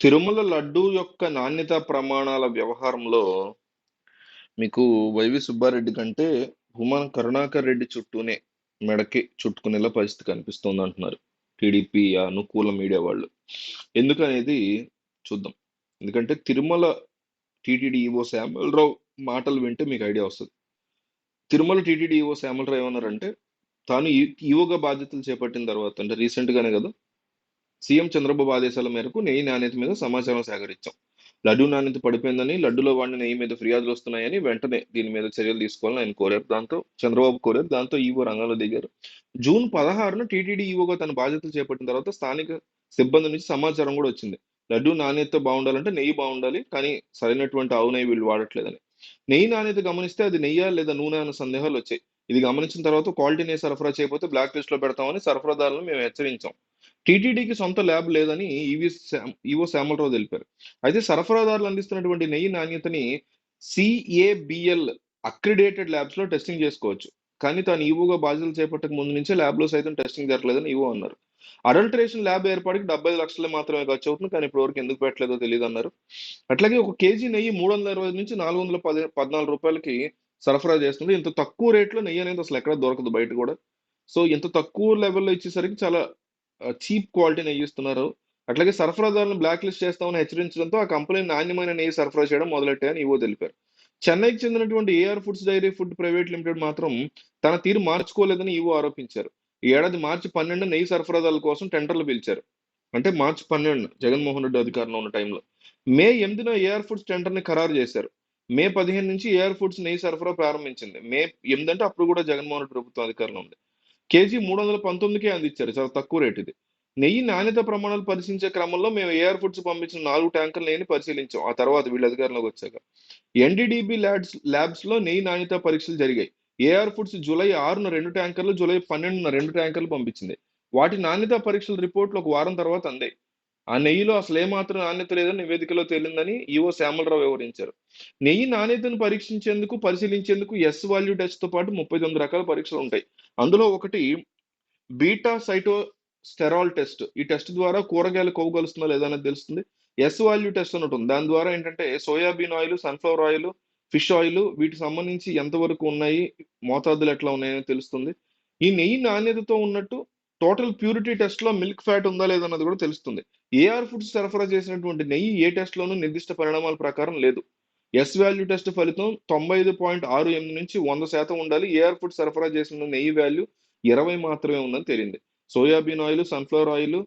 తిరుమల లడ్డూ యొక్క నాణ్యతా ప్రమాణాల వ్యవహారంలో మీకు వైవి సుబ్బారెడ్డి కంటే భూమన కరుణాకర్ రెడ్డి చుట్టూనే మెడకి చుట్టుకునేలా పరిస్థితి కనిపిస్తోంది అంటున్నారు టీడీపీ అనుకూల మీడియా వాళ్ళు. ఎందుకనేది చూద్దాం. ఎందుకంటే తిరుమల టీటీడీ ఈవో శ్యామలరావు మాటలు వింటే మీకు ఐడియా వస్తుంది. తిరుమల టీటీడీ ఈవో శ్యామలరావు ఏమన్నారంటే, తాను ఈవోగా బాధ్యతలు చేపట్టిన తర్వాత, అంటే రీసెంట్ గానే కదా, సీఎం చంద్రబాబు ఆదేశాల మేరకు నెయ్యి నాణ్యత మీద సమాచారం సేకరించాం. లడ్డూ నాణ్యత పడిపోయిందని, లడ్డూలో వాడిన నెయ్యి మీద ఫిర్యాదులు వస్తున్నాయని వెంటనే దీని మీద చర్యలు తీసుకోవాలని ఆయన కోరారు. దాంతో చంద్రబాబు కోరారు. దాంతో ఈవో రంగంలో దిగారు. జూన్ 16న టీటీడీ ఈవోగా తన బాధ్యతలు చేపట్టిన తర్వాత స్థానిక సిబ్బంది నుంచి సమాచారం కూడా వచ్చింది. లడ్డూ నాణ్యత బాగుండాలంటే నెయ్యి బాగుండాలి, కానీ సరైనటువంటి ఆవు నెయ్యి వీళ్ళు వాడట్లేదని. నెయ్యి నాణ్యత గమనిస్తే అది నెయ్యా లేదా నూనె అన్న సందేహాలు వచ్చాయి. ఇది గమనించిన తర్వాత క్వాలిటీ నెయ్యి సరఫరా చేయకపోతే బ్లాక్ లిస్ట్ లో పెడతామని సరఫరాదారులను మేము హెచ్చరించాం. టీటీడీకి సొంత ల్యాబ్ లేదని ఈవో శ్యామలరావు తెలిపారు. అయితే సరఫరాదారులు అందిస్తున్నటువంటి నెయ్యి నాణ్యతని సిఏబిఎల్ అక్రిడేటెడ్ ల్యాబ్స్ లో టెస్టింగ్ చేసుకోవచ్చు. కానీ తాను ఈవోగా బాధ్యతలు చేపట్టక ముందు నుంచే ల్యాబ్ లో సైతం టెస్టింగ్ జరగలేదని ఈవో అన్నారు. అడల్టరేషన్ ల్యాబ్ ఏర్పాటుకి 75 లక్షలు మాత్రమే ఖర్చు అవుతుంది, కానీ ఇప్పటివరకు ఎందుకు పెట్టలేదో తెలియదు అన్నారు. అట్లాగే ఒక కేజీ నెయ్యి 320 నుంచి 414 రూపాయలకి సరఫరా చేస్తుంది. ఇంత తక్కువ రేట్లో నెయ్యి అనేది అసలు ఎక్కడ దొరకదు బయట కూడా. సో ఇంత తక్కువ లెవెల్లో ఇచ్చేసరికి చాలా చీప్ క్వాలిటీ నెయ్యి ఇస్తున్నారు. అట్లాగే సరఫరాదారులను బ్లాక్ లిస్ట్ చేస్తామని హెచ్చరించడంతో ఆ కంపెనీ నాణ్యమైన నెయ్యి సరఫరా చేయడం మొదలెట్టాయని ఈవో తెలిపారు. చెన్నైకి చెందినటువంటి AR foods dairy food private limited మాత్రం తన తీరు మార్చుకోలేదని ఈవో ఆరోపించారు. ఈ ఏడాది మార్చి 12 నెయ్యి సరఫరాదారుల కోసం టెండర్లు పిలిచారు. అంటే మార్చి 12 జగన్మోహన్ రెడ్డి అధికారంలో ఉన్న టైంలో. మే 8న ఏఆర్ ఫుడ్స్ టెండర్ ని ఖరారు చేశారు. మే 15 నుంచి ఏఆర్ ఫుడ్స్ నెయ్యి సరఫరా ప్రారంభించింది. మే 8 అంటే అప్పుడు కూడా జగన్మోహన్ రెడ్డి ప్రభుత్వం అధికారంలో ఉంది. కేజీ 319కే అందించారు. చాలా తక్కువ రేట్ ఇది. నెయ్యి నాణ్యత ప్రమాణాలు పరిశీలించే క్రమంలో మేము ఏఆర్ ఫుడ్స్ పంపించిన 4 ట్యాంకర్ల నెయ్యిని పరిశీలించాం. ఆ తర్వాత వీళ్ళ అధికారంలోకి వచ్చాక ఎన్డీడీబీ ల్యాబ్స్ లో నెయ్యి నాణ్యత పరీక్షలు జరిగాయి. ఏఆర్ ఫుడ్స్ జూలై 6న 2 ట్యాంకర్లు, జూలై 12న 2 ట్యాంకర్లు పంపించింది. వాటి నాణ్యత పరీక్షల రిపోర్ట్లు ఒక వారం తర్వాత అందాయి. ఆ నెయ్యిలో అసలు ఏమాత్రం నాణ్యత లేదని నివేదికలో తేలిందని ఈవో శ్యామలరావు వివరించారు. నెయ్యి నాణ్యతను పరిశీలించేందుకు ఎస్ వాల్యూ టెస్ట్ తో పాటు 39 రకాల పరీక్షలు ఉంటాయి. అందులో ఒకటి బీటా సైటోస్టెరాల్ టెస్ట్. ఈ టెస్ట్ ద్వారా కూరగాయల కొవ్వు కలుస్తుందా లేదా అనేది తెలుస్తుంది. ఎస్ వాల్యూ టెస్ట్ అని ఉంటుంది. దాని ద్వారా ఏంటంటే soybean oil, sunflower oil, fish oil వీటికి సంబంధించి ఎంతవరకు ఉన్నాయి, మోతాదులు ఎట్లా ఉన్నాయని తెలుస్తుంది. ఈ నెయ్యి నాణ్యతతో ఉన్నట్టు టోటల్ ప్యూరిటీ టెస్ట్ లో మిల్క్ ఫ్యాట్ ఉందా లేదన్నది కూడా తెలుస్తుంది. ఏఆర్ ఫుడ్స్ సరఫరా చేసినటువంటి నెయ్యి ఏ టెస్ట్ లోనూ నిర్దిష్ట పరిణామాల ప్రకారం లేదు. ఎస్ వాల్యూ టెస్ట్ ఫలితం 95.68 నుంచి 100% ఉండాలి. ఏఆర్ ఫుడ్స్ సరఫరా చేసిన నెయ్యి వాల్యూ 20 మాత్రమే ఉందని తేలింది. Soybean oil, sunflower oil,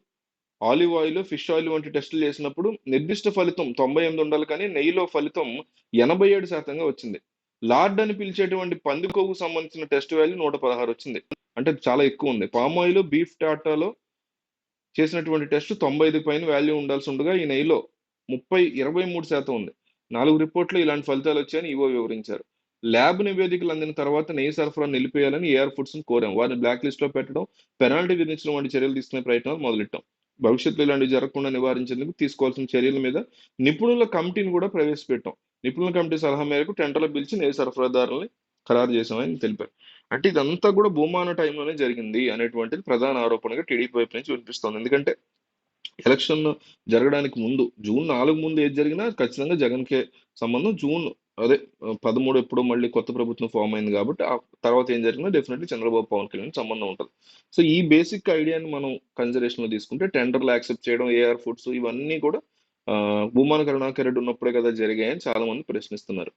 olive oil, fish oil వంటి టెస్టులు చేసినప్పుడు నిర్దిష్ట ఫలితం 98 ఉండాలి, కానీ నెయ్యిలో ఫలితం 87%గా వచ్చింది. లార్డ్ అని పిలిచేటువంటి పంది కొవ్వుకు సంబంధించిన టెస్ట్ వాల్యూ 116 వచ్చింది. అంటే చాలా ఎక్కువ ఉంది. పామ్ ఆయిల్, బీఫ్ టాటాలో చేసినటువంటి టెస్ట్ 95 పైన వాల్యూ ఉండాల్సి ఉండగా ఈ నెయ్యిలో 23% ఉంది. 4 రిపోర్ట్లు ఇలాంటి ఫలితాలు వచ్చాయని ఈవో వివరించారు. ల్యాబ్ నివేదికలు అందిన తర్వాత నెయ్యి సరఫరా నిలిపేయాలని ఏఆర్ ఫుడ్స్ ను కోరాం. వారిని బ్లాక్ లిస్ట్ లో పెట్టడం, పెనాల్టీ విధించడం వంటి చర్యలు తీసుకునే ప్రయత్నాలు మొదలెట్టాం. భవిష్యత్తులో ఇలాంటివి జరగకుండా నివారించేందుకు తీసుకోవాల్సిన చర్యల మీద నిపుణుల కమిటీని కూడా ప్రవేశపెట్టాం. నిపుణుల కమిటీ సలహా మేరకు టెండర్లు పిలిచి నెయ్యి సరఫరాదారుల్ని ఖరారు చేశామని తెలిపారు. అంటే ఇదంతా కూడా భూమాన టైంలోనే జరిగింది అనేటువంటిది ప్రధాన ఆరోపణగా టీడీపీ వైపు నుంచి వినిపిస్తోంది. ఎందుకంటే ఎలక్షన్ జరగడానికి ముందు జూన్ 4 ముందు ఏది జరిగినా ఖచ్చితంగా జగన్ కే సంబంధం. జూన్ అదే 13 ఎప్పుడో మళ్ళీ కొత్త ప్రభుత్వం ఫామ్ అయింది కాబట్టి ఆ తర్వాత ఏం జరిగినా డెఫినెట్లీ చంద్రబాబు పవన్ కళ్యాణ్ సంబంధం ఉంటుంది. సో ఈ బేసిక్ ఐడియాని మనం కన్సిడరేషన్ లో తీసుకుంటే టెండర్లు యాక్సెప్ట్ చేయడం, ఏఆర్ ఫుడ్స్ ఇవన్నీ కూడా భూమాన కరుణాకర్ రెడ్డి ఉన్నప్పుడే కదా జరిగాయని చాలా మంది ప్రశ్నిస్తున్నారు.